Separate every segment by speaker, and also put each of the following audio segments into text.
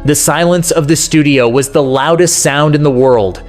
Speaker 1: The silence of the studio was the loudest sound in the world.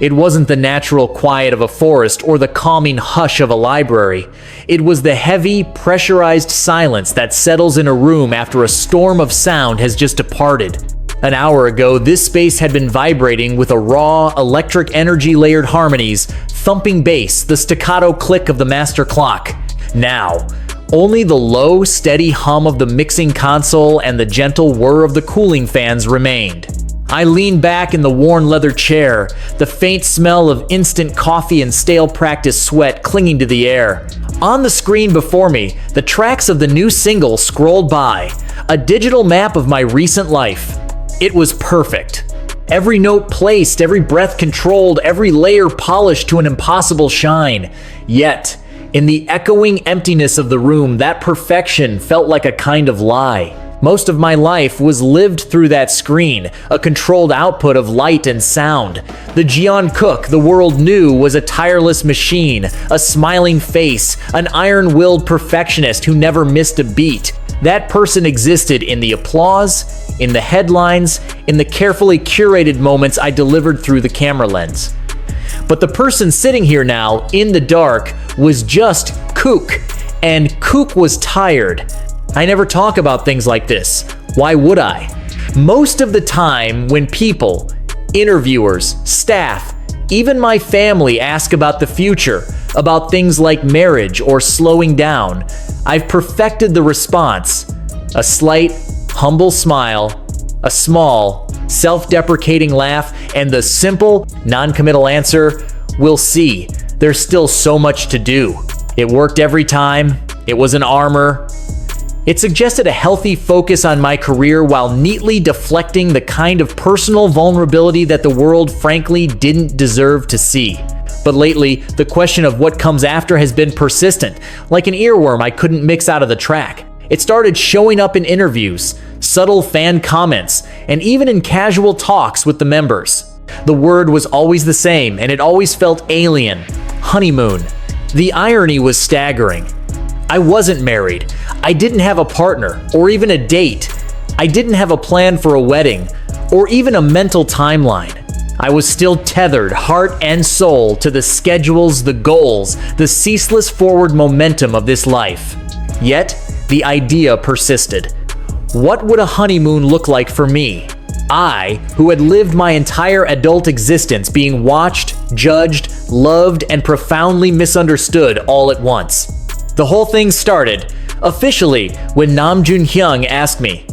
Speaker 1: It wasn't the natural quiet of a forest or the calming hush of a library. It was the heavy, pressurized silence that settles in a room after a storm of sound has just departed. An hour ago, this space had been vibrating with a raw, electric energy-layered harmonies, thumping bass, the staccato click of the master clock. Now, only the low, steady hum of the mixing console and the gentle whir of the cooling fans remained. I leaned back in the worn leather chair, the faint smell of instant coffee and stale practice sweat clinging to the air. On the screen before me, the tracks of the new single scrolled by, a digital map of my recent life. It was perfect. Every note placed, every breath controlled, every layer polished to an impossible shine. Yet, in the echoing emptiness of the room, that perfection felt like a kind of lie. Most of my life was lived through that screen, a controlled output of light and sound. The Jungkook the world knew was a tireless machine, a smiling face, an iron-willed perfectionist who never missed a beat. That person existed in the applause, in the headlines, in the carefully curated moments I delivered through the camera lens. But the person sitting here now, in the dark, was just Kook, and Kook was tired. I never talk about things like this. Why would I? Most of the time, when people, interviewers, staff, even my family ask about the future, about things like marriage or slowing down, I've perfected the response. A slight, humble smile, a small, self-deprecating laugh, and the simple, non-committal answer, "We'll see. There's still so much to do." It worked every time. It was an armor. It suggested a healthy focus on my career while neatly deflecting the kind of personal vulnerability that the world frankly didn't deserve to see. But lately, the question of what comes after has been persistent, like an earworm I couldn't mix out of the track. It started showing up in interviews, subtle fan comments, and even in casual talks with the members. The word was always the same, and it always felt alien. Honeymoon. The irony was staggering. I wasn't married. I didn't have a partner, or even a date. I didn't have a plan for a wedding, or even a mental timeline. I was still tethered, heart and soul, to the schedules, the goals, the ceaseless forward momentum of this life. Yet, the idea persisted. What would a honeymoon look like for me? I, who had lived my entire adult existence being watched, judged, loved, and profoundly misunderstood all at once. The whole thing started, officially, when Jungkook asked me.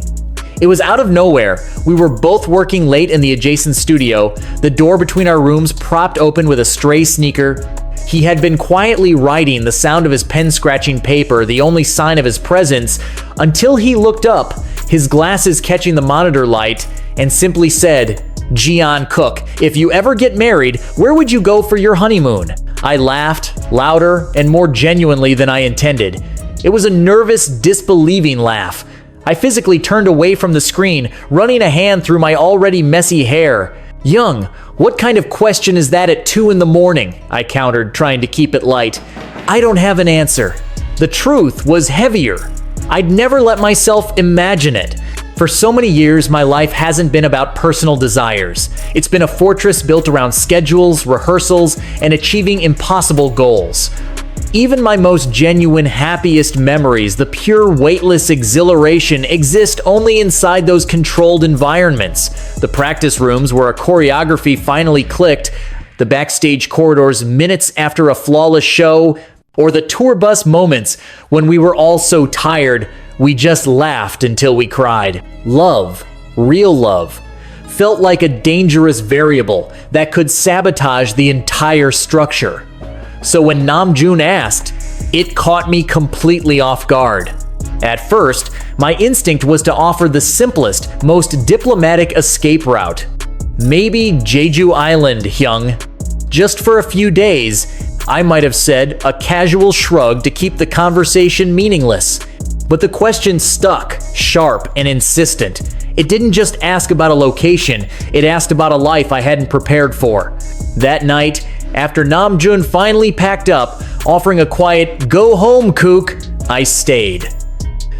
Speaker 1: It was out of nowhere. We were both working late in the adjacent studio, the door between our rooms propped open with a stray sneaker. He had been quietly writing, the sound of his pen scratching paper, the only sign of his presence, until he looked up, his glasses catching the monitor light, and simply said, "Jungkook, if you ever get married, where would you go for your honeymoon?" I laughed, louder and more genuinely than I intended. It was a nervous, disbelieving laugh. I physically turned away from the screen, running a hand through my already messy hair. "Young, what kind of question is that at 2 in the morning?" I countered, trying to keep it light. "I don't have an answer." The truth was heavier. I'd never let myself imagine it. For so many years, my life hasn't been about personal desires. It's been a fortress built around schedules, rehearsals, and achieving impossible goals. Even my most genuine, happiest memories, the pure, weightless exhilaration, exist only inside those controlled environments. The practice rooms where a choreography finally clicked, the backstage corridors minutes after a flawless show, or the tour bus moments when we were all so tired, we just laughed until we cried. Love, real love, felt like a dangerous variable that could sabotage the entire structure. So when Namjoon asked, it caught me completely off guard. At first, my instinct was to offer the simplest, most diplomatic escape route. Maybe Jeju Island, Hyung. Just for a few days, I might have said, a casual shrug to keep the conversation meaningless. But the question stuck, sharp and insistent. It didn't just ask about a location, it asked about a life I hadn't prepared for. That night, after Namjoon finally packed up, offering a quiet, "Go home, Kook," I stayed.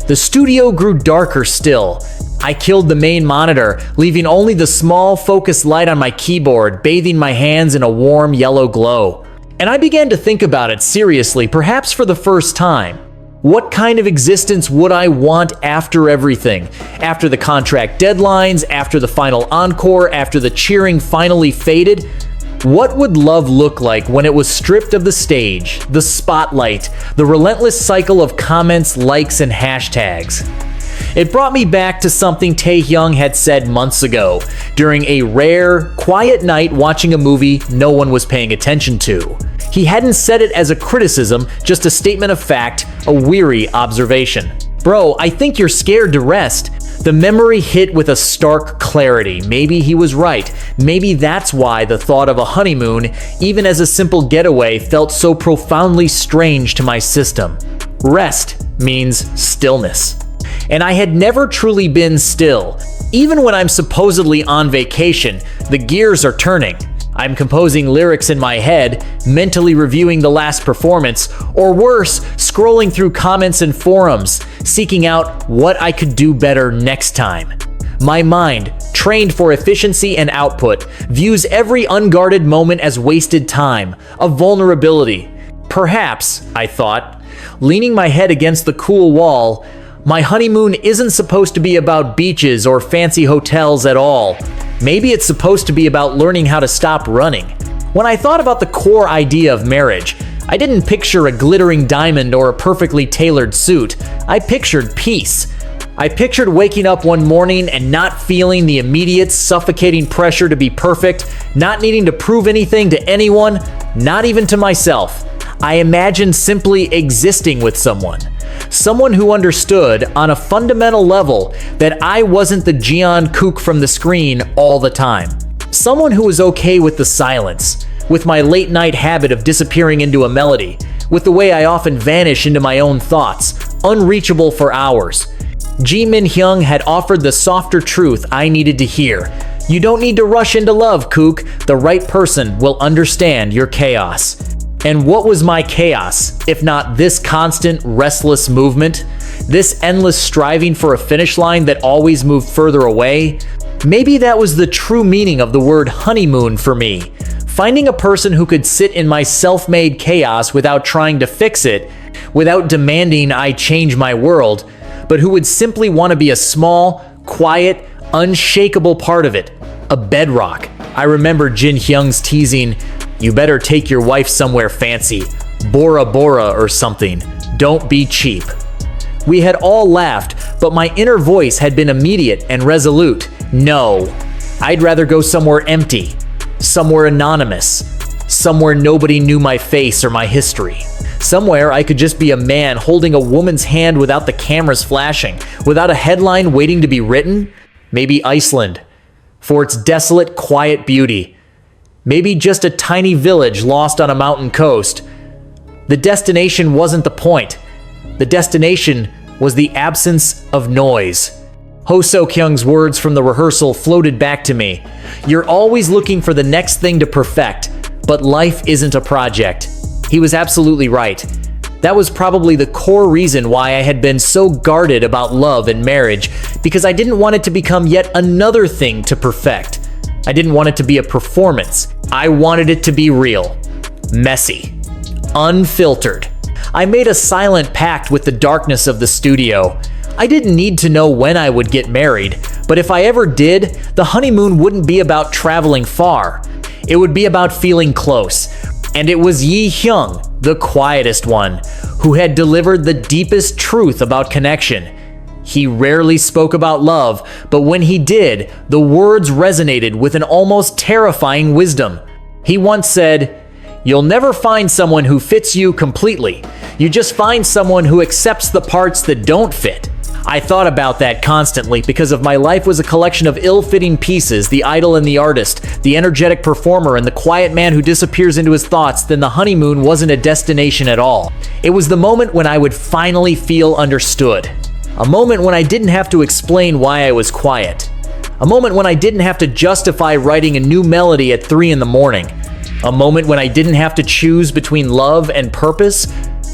Speaker 1: The studio grew darker still. I killed the main monitor, leaving only the small focus light on my keyboard, bathing my hands in a warm yellow glow. And I began to think about it seriously, perhaps for the first time. What kind of existence would I want after everything? After the contract deadlines, after the final encore, after the cheering finally faded? What would love look like when it was stripped of the stage, the spotlight, the relentless cycle of comments, likes, and hashtags? It brought me back to something Taehyung had said months ago, during a rare, quiet night watching a movie no one was paying attention to. He hadn't said it as a criticism, just a statement of fact, a weary observation. Bro, I think you're scared to rest. The memory hit with a stark clarity. Maybe he was right. Maybe that's why the thought of a honeymoon, even as a simple getaway, felt so profoundly strange to my system. Rest means stillness. And I had never truly been still. Even when I'm supposedly on vacation, the gears are turning. I'm composing lyrics in my head, mentally reviewing the last performance, or worse, scrolling through comments and forums, seeking out what I could do better next time. My mind, trained for efficiency and output, views every unguarded moment as wasted time, a vulnerability. Perhaps, I thought, leaning my head against the cool wall, my honeymoon isn't supposed to be about beaches or fancy hotels at all. Maybe it's supposed to be about learning how to stop running. When I thought about the core idea of marriage, I didn't picture a glittering diamond or a perfectly tailored suit. I pictured peace. I pictured waking up one morning and not feeling the immediate, suffocating pressure to be perfect, not needing to prove anything to anyone, not even to myself. I imagined simply existing with someone who understood on a fundamental level that I wasn't the Jungkook from the screen all the time. Someone who was okay with the silence, with my late night habit of disappearing into a melody, with the way I often vanish into my own thoughts, unreachable for hours. Jimin had offered the softer truth I needed to hear. You don't need to rush into love, Kook. The right person will understand your chaos. And what was my chaos, if not this constant, restless movement? This endless striving for a finish line that always moved further away? Maybe that was the true meaning of the word honeymoon for me. Finding a person who could sit in my self-made chaos without trying to fix it, without demanding I change my world, but who would simply want to be a small, quiet, unshakable part of it, a bedrock. I remember Jin Hyung's teasing, "You better take your wife somewhere fancy, Bora Bora or something. Don't be cheap." We had all laughed, but my inner voice had been immediate and resolute. No, I'd rather go somewhere empty, somewhere anonymous, somewhere nobody knew my face or my history. Somewhere I could just be a man holding a woman's hand without the cameras flashing, without a headline waiting to be written. Maybe Iceland, for its desolate, quiet beauty. Maybe just a tiny village lost on a mountain coast. The destination wasn't the point. The destination was the absence of noise. Ho So-kyung's words from the rehearsal floated back to me. You're always looking for the next thing to perfect, but life isn't a project. He was absolutely right. That was probably the core reason why I had been so guarded about love and marriage, because I didn't want it to become yet another thing to perfect. I didn't want it to be a performance. I wanted it to be real, messy, unfiltered. I made a silent pact with the darkness of the studio. I didn't need to know when I would get married, but if I ever did, the honeymoon wouldn't be about traveling far. It would be about feeling close. And it was Yi Hyung, the quietest one, who had delivered the deepest truth about connection. He rarely spoke about love, but when he did, the words resonated with an almost terrifying wisdom. He once said, "You'll never find someone who fits you completely. You just find someone who accepts the parts that don't fit." I thought about that constantly because if my life was a collection of ill-fitting pieces, the idol and the artist, the energetic performer and the quiet man who disappears into his thoughts, then the honeymoon wasn't a destination at all. It was the moment when I would finally feel understood. A moment when I didn't have to explain why I was quiet. A moment when I didn't have to justify writing a new melody at 3 in the morning. A moment when I didn't have to choose between love and purpose,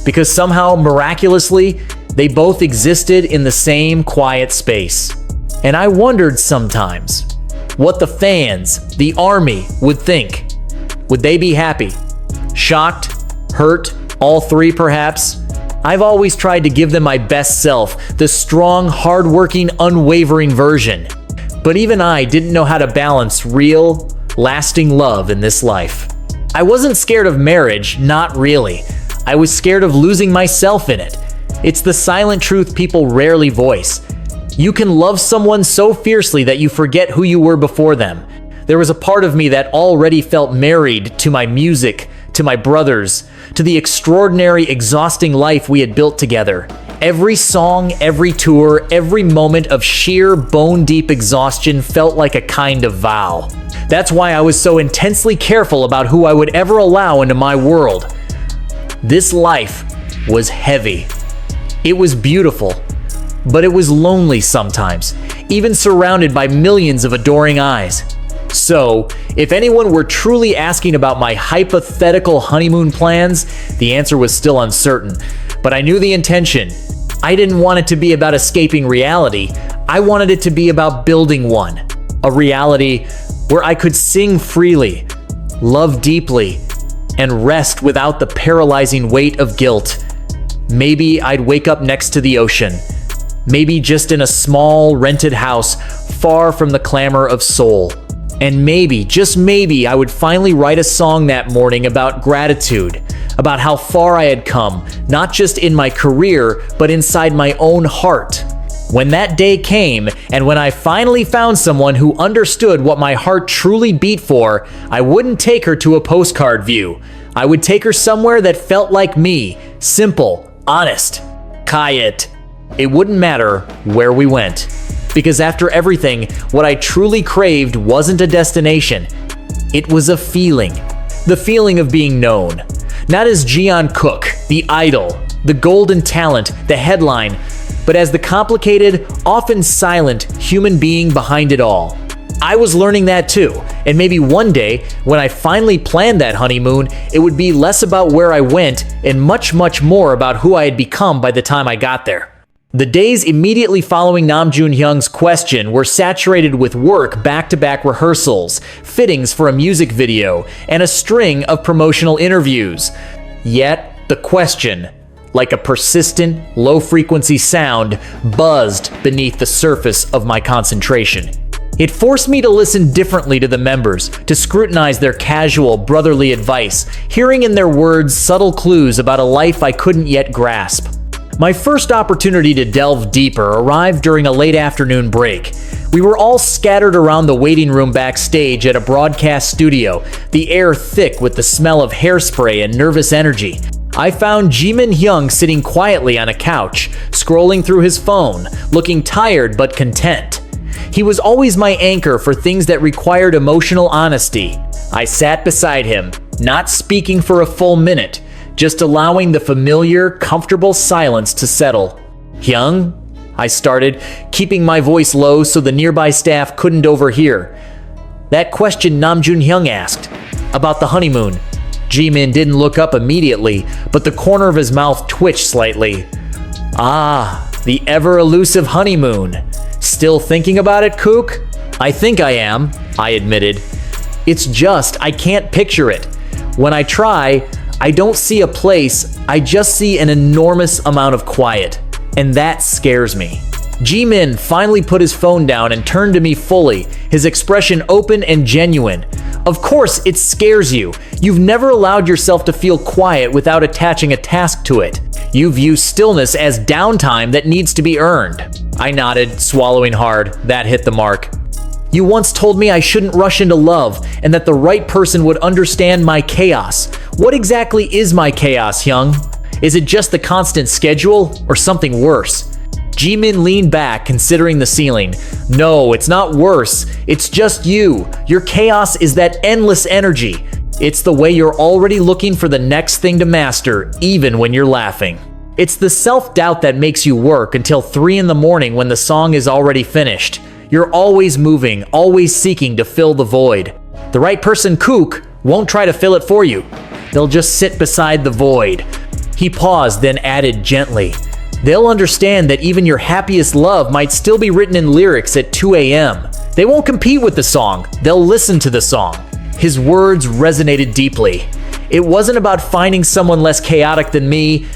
Speaker 1: because somehow, miraculously, they both existed in the same quiet space. And I wondered sometimes what the fans, the army, would think. Would they be happy? Shocked? Hurt? All three perhaps? I've always tried to give them my best self, the strong, hardworking, unwavering version. But even I didn't know how to balance real, lasting love in this life. I wasn't scared of marriage, not really. I was scared of losing myself in it. It's the silent truth people rarely voice. You can love someone so fiercely that you forget who you were before them. There was a part of me that already felt married to my music, to my brothers, to the extraordinary, exhausting life we had built together. Every song, every tour, every moment of sheer bone-deep exhaustion felt like a kind of vow. That's why I was so intensely careful about who I would ever allow into my world. This life was heavy. It was beautiful, but it was lonely sometimes, even surrounded by millions of adoring eyes. So, if anyone were truly asking about my hypothetical honeymoon plans, the answer was still uncertain. But I knew the intention. I didn't want it to be about escaping reality. I wanted it to be about building one. A reality where I could sing freely, love deeply, and rest without the paralyzing weight of guilt. Maybe I'd wake up next to the ocean. Maybe just in a small, rented house, far from the clamor of Seoul. And maybe, just maybe, I would finally write a song that morning about gratitude, about how far I had come, not just in my career, but inside my own heart. When that day came, and when I finally found someone who understood what my heart truly beat for, I wouldn't take her to a postcard view. I would take her somewhere that felt like me, simple, honest, quiet. It wouldn't matter where we went. Because after everything, what I truly craved wasn't a destination. It was a feeling. The feeling of being known. Not as Jungkook, the idol, the golden talent, the headline, but as the complicated, often silent human being behind it all. I was learning that too, and maybe one day, when I finally planned that honeymoon, it would be less about where I went and much, much more about who I had become by the time I got there. The days immediately following Nam Jun-hyung's question were saturated with work, back-to-back rehearsals, fittings for a music video, and a string of promotional interviews. Yet, the question, like a persistent, low-frequency sound, buzzed beneath the surface of my concentration. It forced me to listen differently to the members, to scrutinize their casual, brotherly advice, hearing in their words subtle clues about a life I couldn't yet grasp. My first opportunity to delve deeper arrived during a late afternoon break. We were all scattered around the waiting room backstage at a broadcast studio, the air thick with the smell of hairspray and nervous energy. I found Jimin sitting quietly on a couch, scrolling through his phone, looking tired but content. He was always my anchor for things that required emotional honesty. I sat beside him, not speaking for a full minute, just allowing the familiar, comfortable silence to settle. "Hyung?" I started, keeping my voice low so the nearby staff couldn't overhear. That question Nam Jun-hyung asked, about the honeymoon. Jimin didn't look up immediately, but the corner of his mouth twitched slightly. "Ah, the ever-elusive honeymoon. Still thinking about it, Kook?" "I think I am," I admitted. "It's just, I can't picture it. When I try, I don't see a place, I just see an enormous amount of quiet. And that scares me." Jimin finally put his phone down and turned to me fully, his expression open and genuine. "Of course it scares you. You've never allowed yourself to feel quiet without attaching a task to it. You view stillness as downtime that needs to be earned." I nodded, swallowing hard. That hit the mark. "You once told me I shouldn't rush into love, and that the right person would understand my chaos. What exactly is my chaos, Hyung? Is it just the constant schedule, or something worse?" Jimin leaned back, considering the ceiling. "No, it's not worse. It's just you. Your chaos is that endless energy. It's the way you're already looking for the next thing to master, even when you're laughing. It's the self-doubt that makes you work until 3 in the morning when the song is already finished. You're always moving, always seeking to fill the void. The right person, Kook, won't try to fill it for you. They'll just sit beside the void." He paused, then added gently, They'll understand that even your happiest love might still be written in lyrics at 2 a.m. They won't compete with the song, they'll listen to the song. His words resonated deeply. It wasn't about finding someone less chaotic than me,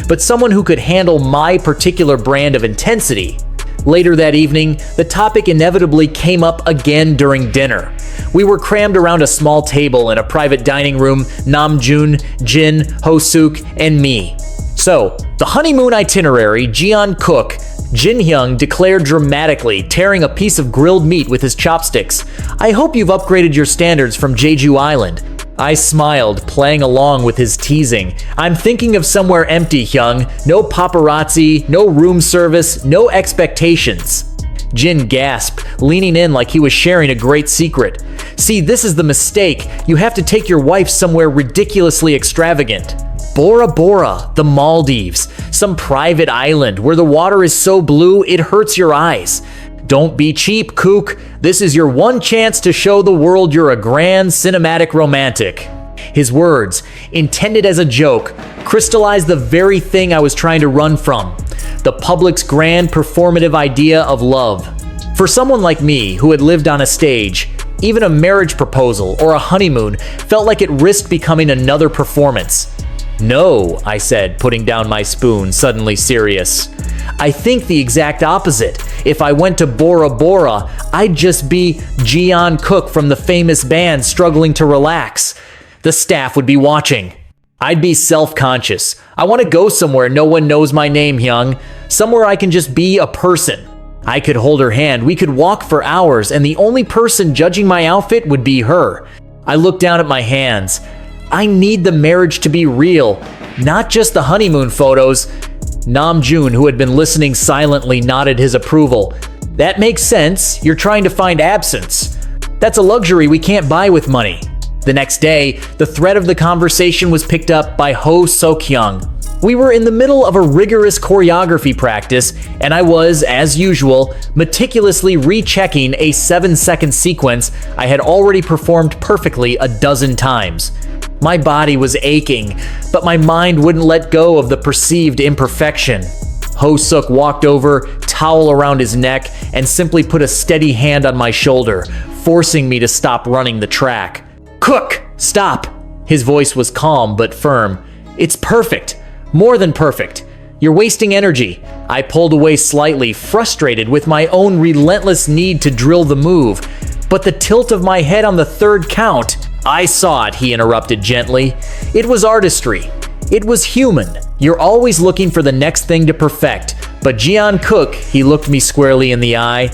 Speaker 1: but someone who could handle my particular brand of intensity. Later that evening, the topic inevitably came up again during dinner. We were crammed around a small table in a private dining room, Namjoon, Jin, Hoseok, and me. So, the honeymoon itinerary, Jungkook, Jinhyung declared dramatically, tearing a piece of grilled meat with his chopsticks. "I hope you've upgraded your standards from Jeju Island." I smiled, playing along with his teasing. "I'm thinking of somewhere empty, Hyung. No paparazzi, no room service, no expectations." Jin gasped, leaning in like he was sharing a great secret. "See, this is the mistake. You have to take your wife somewhere ridiculously extravagant. Bora Bora, the Maldives, some private island where the water is so blue it hurts your eyes. Don't be cheap, kook. This is your one chance to show the world you're a grand cinematic romantic." His words, intended as a joke, crystallized the very thing I was trying to run from: the public's grand performative idea of love. For someone like me who had lived on a stage, even a marriage proposal or a honeymoon felt like it risked becoming another performance. "No," I said, putting down my spoon, suddenly serious. "I think the exact opposite. If I went to Bora Bora, I'd just be Jungkook from the famous band struggling to relax. The staff would be watching. I'd be self-conscious. I want to go somewhere no one knows my name, Hyung. Somewhere I can just be a person. I could hold her hand, we could walk for hours, and the only person judging my outfit would be her." I looked down at my hands. I need the marriage to be real, not just the honeymoon photos. Namjoon, who had been listening silently, nodded his approval. "That makes sense. You're trying to find absence. That's a luxury we can't buy with money." The next day, the thread of the conversation was picked up by Hoseok. We were in the middle of a rigorous choreography practice, and I was, as usual, meticulously rechecking a 7-second sequence I had already performed perfectly a dozen times. My body was aching, but my mind wouldn't let go of the perceived imperfection. Hoseok walked over, towel around his neck, and simply put a steady hand on my shoulder, forcing me to stop running the track. "Cook, stop!" His voice was calm but firm. "It's perfect. More than perfect. You're wasting energy." I pulled away slightly, frustrated with my own relentless need to drill the move. But the tilt of my head on the third count— "I saw it," he interrupted gently. "It was artistry. It was human. You're always looking for the next thing to perfect. But Jungkook," he looked me squarely in the eye,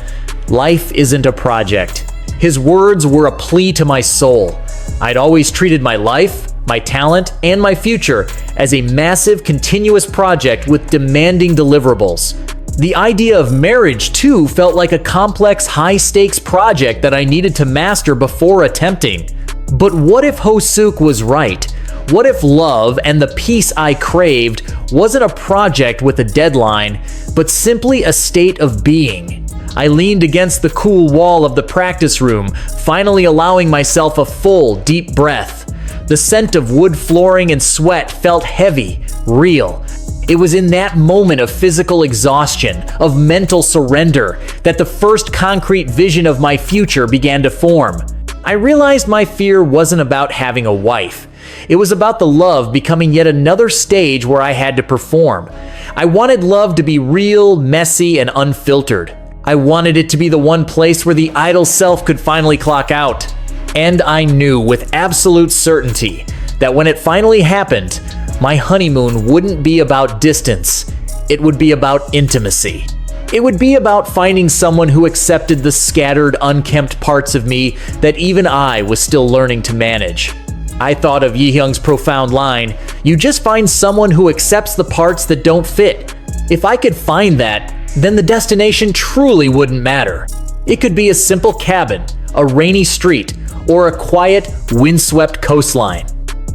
Speaker 1: "life isn't a project." His words were a plea to my soul. I'd always treated my life, my talent, and my future as a massive, continuous project with demanding deliverables. The idea of marriage, too, felt like a complex, high-stakes project that I needed to master before attempting. But what if Hoseok was right? What if love and the peace I craved wasn't a project with a deadline, but simply a state of being? I leaned against the cool wall of the practice room, finally allowing myself a full, deep breath. The scent of wood flooring and sweat felt heavy, real. It was in that moment of physical exhaustion, of mental surrender, that the first concrete vision of my future began to form. I realized my fear wasn't about having a wife. It was about the love becoming yet another stage where I had to perform. I wanted love to be real, messy, and unfiltered. I wanted it to be the one place where the idle self could finally clock out. And I knew with absolute certainty that when it finally happened, my honeymoon wouldn't be about distance. It would be about intimacy. It would be about finding someone who accepted the scattered, unkempt parts of me that even I was still learning to manage. I thought of Yihyung's profound line, "You just find someone who accepts the parts that don't fit." If I could find that, then the destination truly wouldn't matter. It could be a simple cabin, a rainy street, or a quiet, windswept coastline.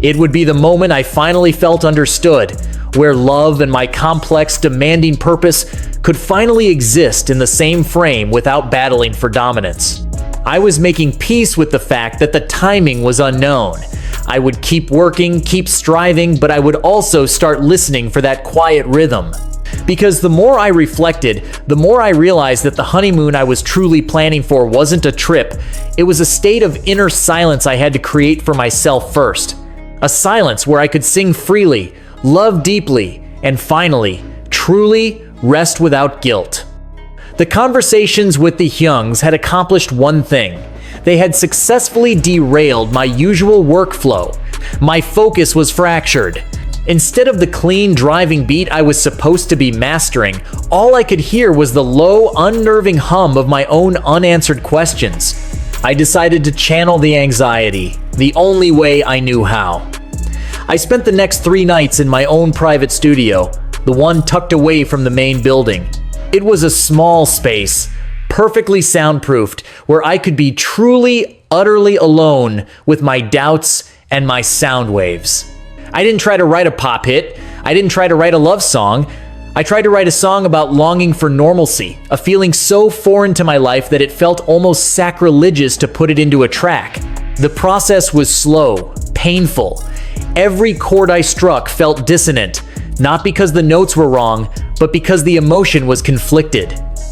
Speaker 1: It would be the moment I finally felt understood, where love and my complex, demanding purpose could finally exist in the same frame without battling for dominance. I was making peace with the fact that the timing was unknown. I would keep working, keep striving, but I would also start listening for that quiet rhythm. Because the more I reflected, the more I realized that the honeymoon I was truly planning for wasn't a trip. It was a state of inner silence I had to create for myself first. A silence where I could sing freely, love deeply, and finally, truly rest without guilt. The conversations with the Hyungs had accomplished one thing. They had successfully derailed my usual workflow. My focus was fractured. Instead of the clean driving beat I was supposed to be mastering, all I could hear was the low, unnerving hum of my own unanswered questions. I decided to channel the anxiety, the only way I knew how. I spent the next 3 nights in my own private studio, the one tucked away from the main building. It was a small space, perfectly soundproofed, where I could be truly, utterly alone with my doubts and my sound waves. I didn't try to write a pop hit. I didn't try to write a love song. I tried to write a song about longing for normalcy, a feeling so foreign to my life that it felt almost sacrilegious to put it into a track. The process was slow, painful. Every chord I struck felt dissonant, not because the notes were wrong, but because the emotion was conflicted.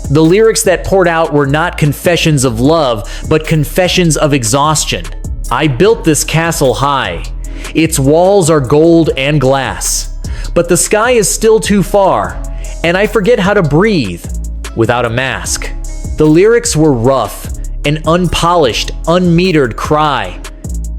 Speaker 1: The lyrics that poured out were not confessions of love, but confessions of exhaustion. I built this castle high. Its walls are gold and glass, but the sky is still too far, and I forget how to breathe without a mask. The lyrics were rough, an unpolished, unmetered cry.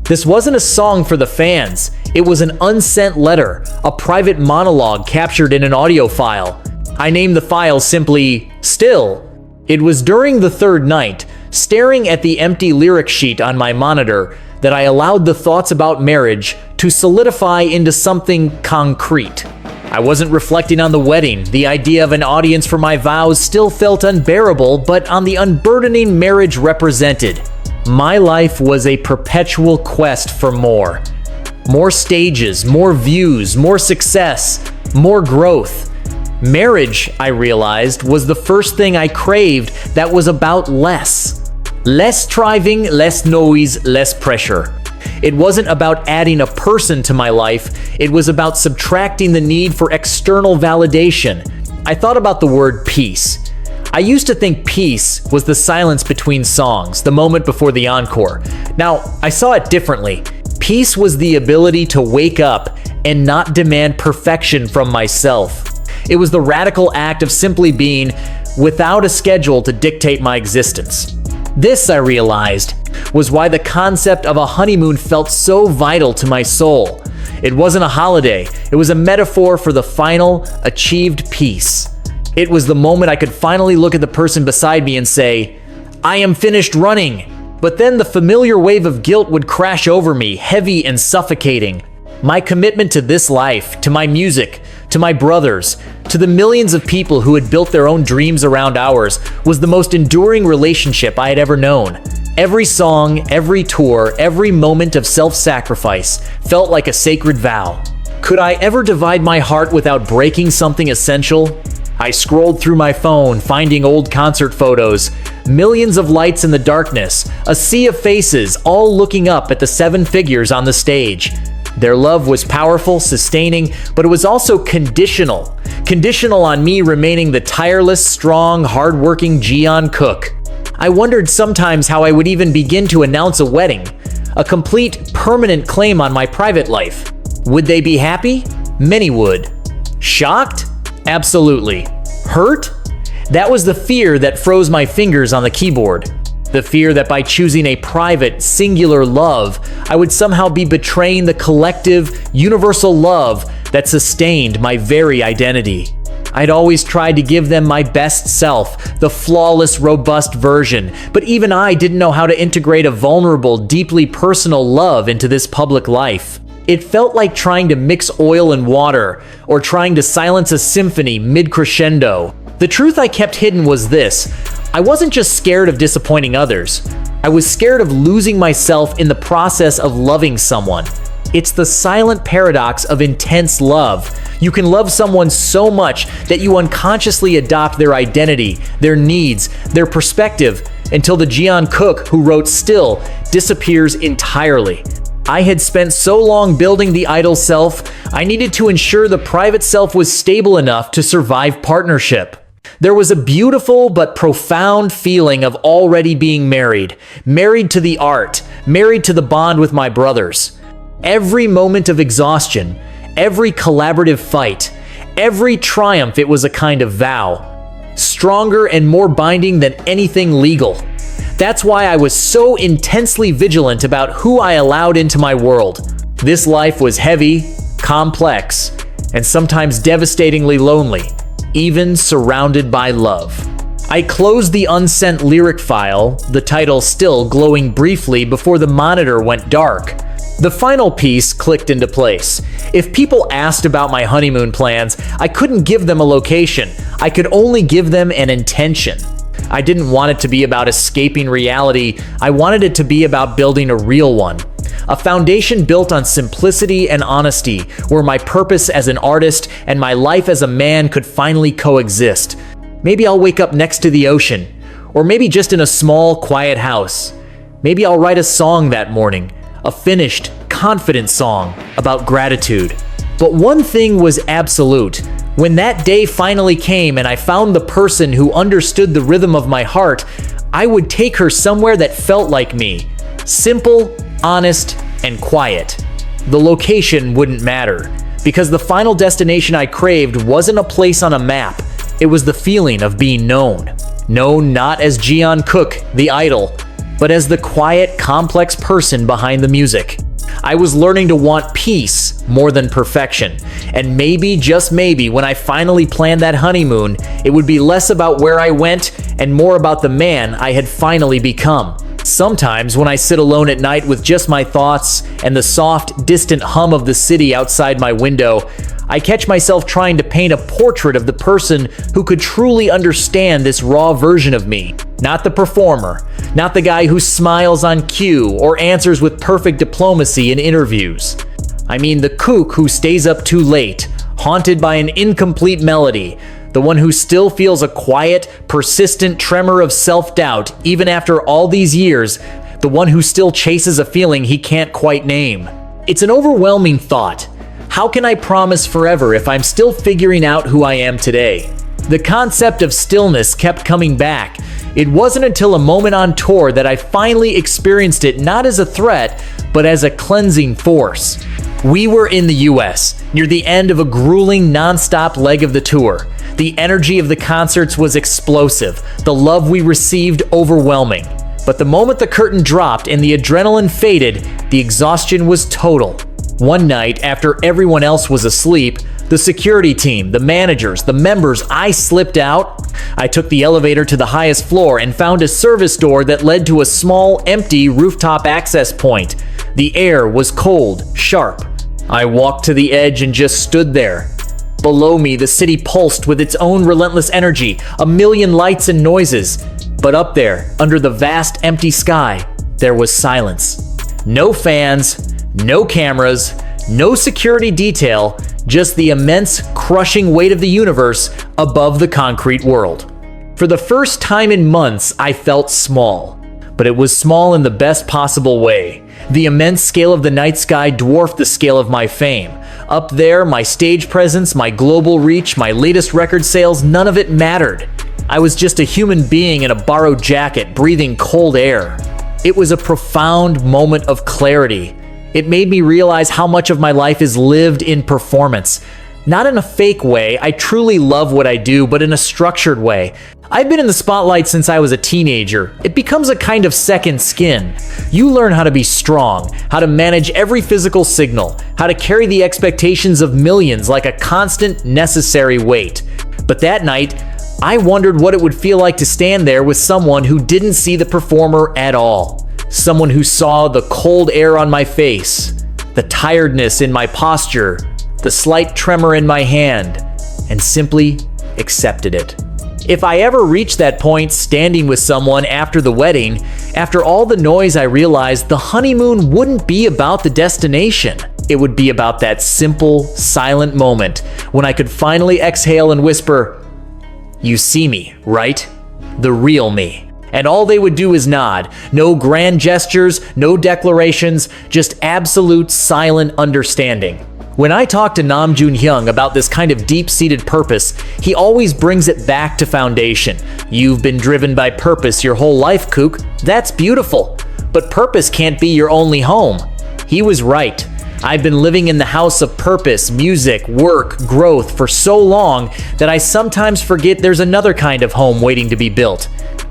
Speaker 1: This wasn't a song for the fans. It was an unsent letter, a private monologue captured in an audio file. I named the file simply Still. It was during the 3rd night, staring at the empty lyric sheet on my monitor, that I allowed the thoughts about marriage to solidify into something concrete. I wasn't reflecting on the wedding. The idea of an audience for my vows still felt unbearable, but on the unburdening marriage represented. My life was a perpetual quest for more. More stages, more views, more success, more growth. Marriage, I realized, was the first thing I craved that was about less. Less striving, less noise, less pressure. It wasn't about adding a person to my life, it was about subtracting the need for external validation. I thought about the word peace. I used to think peace was the silence between songs, the moment before the encore. Now, I saw it differently. Peace was the ability to wake up and not demand perfection from myself. It was the radical act of simply being without a schedule to dictate my existence. This, I realized, was why the concept of a honeymoon felt so vital to my soul. It wasn't a holiday, it was a metaphor for the final, achieved peace. It was the moment I could finally look at the person beside me and say, I am finished running. But then the familiar wave of guilt would crash over me, heavy and suffocating. My commitment to this life, to my music, to my brothers, to the millions of people who had built their own dreams around ours, was the most enduring relationship I had ever known. Every song, every tour, every moment of self-sacrifice felt like a sacred vow. Could I ever divide my heart without breaking something essential? I scrolled through my phone, finding old concert photos, millions of lights in the darkness, a sea of faces, all looking up at the 7 figures on the stage. Their love was powerful, sustaining, but it was also conditional. Conditional on me remaining the tireless, strong, hardworking Jungkook. I wondered sometimes how I would even begin to announce a wedding, a complete, permanent claim on my private life. Would they be happy? Many would. Shocked? Absolutely. Hurt? That was the fear that froze my fingers on the keyboard. The fear that by choosing a private, singular love, I would somehow be betraying the collective, universal love that sustained my very identity. I'd always tried to give them my best self, the flawless, robust version, but even I didn't know how to integrate a vulnerable, deeply personal love into this public life. It felt like trying to mix oil and water, or trying to silence a symphony mid-crescendo. The truth I kept hidden was this: I wasn't just scared of disappointing others. I was scared of losing myself in the process of loving someone. It's the silent paradox of intense love. You can love someone so much that you unconsciously adopt their identity, their needs, their perspective, until the Jungkook who wrote Still disappears entirely. I had spent so long building the idol self, I needed to ensure the private self was stable enough to survive partnership. There was a beautiful but profound feeling of already being married to the art, married to the bond with my brothers. Every moment of exhaustion, every collaborative fight, every triumph, it was a kind of vow. Stronger and more binding than anything legal. That's why I was so intensely vigilant about who I allowed into my world. This life was heavy, complex, and sometimes devastatingly lonely, even surrounded by love. I closed the unsent lyric file, the title still glowing briefly before the monitor went dark. The final piece clicked into place. If people asked about my honeymoon plans, I couldn't give them a location. I could only give them an intention. I didn't want it to be about escaping reality. I wanted it to be about building a real one. A foundation built on simplicity and honesty, where my purpose as an artist and my life as a man could finally coexist. Maybe I'll wake up next to the ocean, or maybe just in a small, quiet house. Maybe I'll write a song that morning, a finished, confident song about gratitude. But one thing was absolute. When that day finally came and I found the person who understood the rhythm of my heart, I would take her somewhere that felt like me. Simple, honest, and quiet. The location wouldn't matter, because the final destination I craved wasn't a place on a map. It was the feeling of being known. Known not as Jungkook, the idol, but as the quiet, complex person behind the music. I was learning to want peace more than perfection. And maybe, just maybe, when I finally planned that honeymoon, it would be less about where I went and more about the man I had finally become. Sometimes, when I sit alone at night with just my thoughts and the soft, distant hum of the city outside my window, I catch myself trying to paint a portrait of the person who could truly understand this raw version of me. Not the performer, not the guy who smiles on cue or answers with perfect diplomacy in interviews. I mean the kook who stays up too late, haunted by an incomplete melody, the one who still feels a quiet, persistent tremor of self-doubt even after all these years, the one who still chases a feeling he can't quite name. It's an overwhelming thought. How can I promise forever if I'm still figuring out who I am today? The concept of stillness kept coming back. It wasn't until a moment on tour that I finally experienced it not as a threat, but as a cleansing force. We were in the US, near the end of a grueling, non-stop leg of the tour. The energy of the concerts was explosive, the love we received overwhelming. But the moment the curtain dropped and the adrenaline faded, the exhaustion was total. One night, after everyone else was asleep, the security team, the managers, the members, I slipped out. I took the elevator to the highest floor and found a service door that led to a small, empty rooftop access point. The air was cold, sharp. I walked to the edge and just stood there. Below me, the city pulsed with its own relentless energy, a million lights and noises. But up there, under the vast empty sky, there was silence. No fans, no cameras, no security detail, just the immense, crushing weight of the universe above the concrete world. For the first time in months, I felt small. But it was small in the best possible way. The immense scale of the night sky dwarfed the scale of my fame. Up there, my stage presence, my global reach, my latest record sales, none of it mattered. I was just a human being in a borrowed jacket, breathing cold air. It was a profound moment of clarity. It made me realize how much of my life is lived in performance. Not in a fake way, I truly love what I do, but in a structured way. I've been in the spotlight since I was a teenager. It becomes a kind of second skin. You learn how to be strong, how to manage every physical signal, how to carry the expectations of millions like a constant, necessary weight. But that night, I wondered what it would feel like to stand there with someone who didn't see the performer at all. Someone who saw the cold air on my face, the tiredness in my posture, the slight tremor in my hand, and simply accepted it. If I ever reached that point standing with someone after the wedding, after all the noise, I realized the honeymoon wouldn't be about the destination. It would be about that simple, silent moment when I could finally exhale and whisper, "You see me, right? The real me." And all they would do is nod. No grand gestures, no declarations, just absolute silent understanding. When I talk to Nam Joon-hyung about this kind of deep-seated purpose, he always brings it back to foundation. You've been driven by purpose your whole life, Kook. That's beautiful. But purpose can't be your only home. He was right. I've been living in the house of purpose, music, work, growth for so long that I sometimes forget there's another kind of home waiting to be built.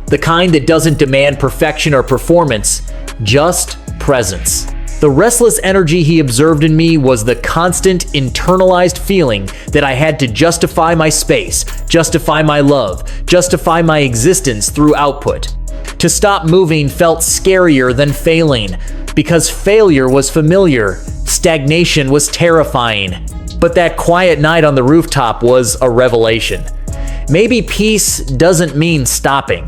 Speaker 1: The kind that doesn't demand perfection or performance, just presence. The restless energy he observed in me was the constant, internalized feeling that I had to justify my space, justify my love, justify my existence through output. To stop moving felt scarier than failing, because failure was familiar, stagnation was terrifying. But that quiet night on the rooftop was a revelation. Maybe peace doesn't mean stopping.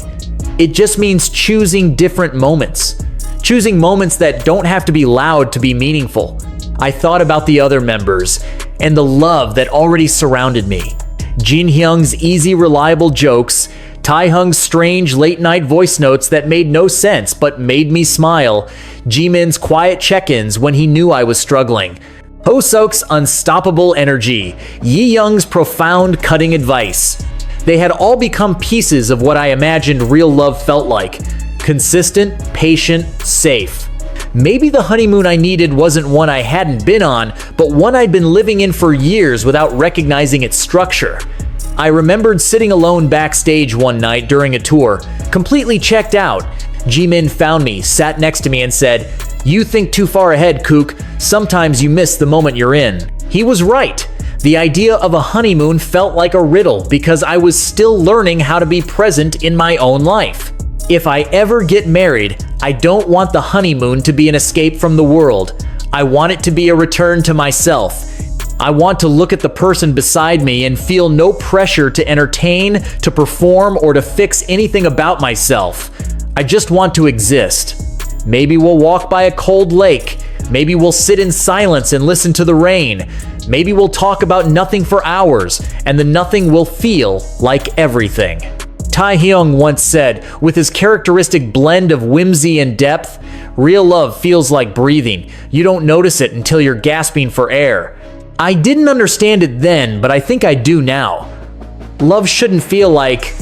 Speaker 1: It just means choosing different moments. Choosing moments that don't have to be loud to be meaningful. I thought about the other members and the love that already surrounded me. Jin-hyung's easy, reliable jokes, Taehyung's strange late-night voice notes that made no sense but made me smile, Jimin's quiet check-ins when he knew I was struggling, Hoseok's unstoppable energy, Yi-young's profound, cutting advice. They had all become pieces of what I imagined real love felt like. Consistent, patient, safe. Maybe the honeymoon I needed wasn't one I hadn't been on, but one I'd been living in for years without recognizing its structure. I remembered sitting alone backstage one night during a tour, completely checked out. Jimin found me, sat next to me and said, "You think too far ahead, Kook. Sometimes you miss the moment you're in." He was right. The idea of a honeymoon felt like a riddle because I was still learning how to be present in my own life. If I ever get married, I don't want the honeymoon to be an escape from the world. I want it to be a return to myself. I want to look at the person beside me and feel no pressure to entertain, to perform, or to fix anything about myself. I just want to exist. Maybe we'll walk by a cold lake. Maybe we'll sit in silence and listen to the rain. Maybe we'll talk about nothing for hours, and the nothing will feel like everything. Taehyung once said, with his characteristic blend of whimsy and depth, "Real love feels like breathing. You don't notice it until you're gasping for air." I didn't understand it then, but I think I do now. Love shouldn't feel like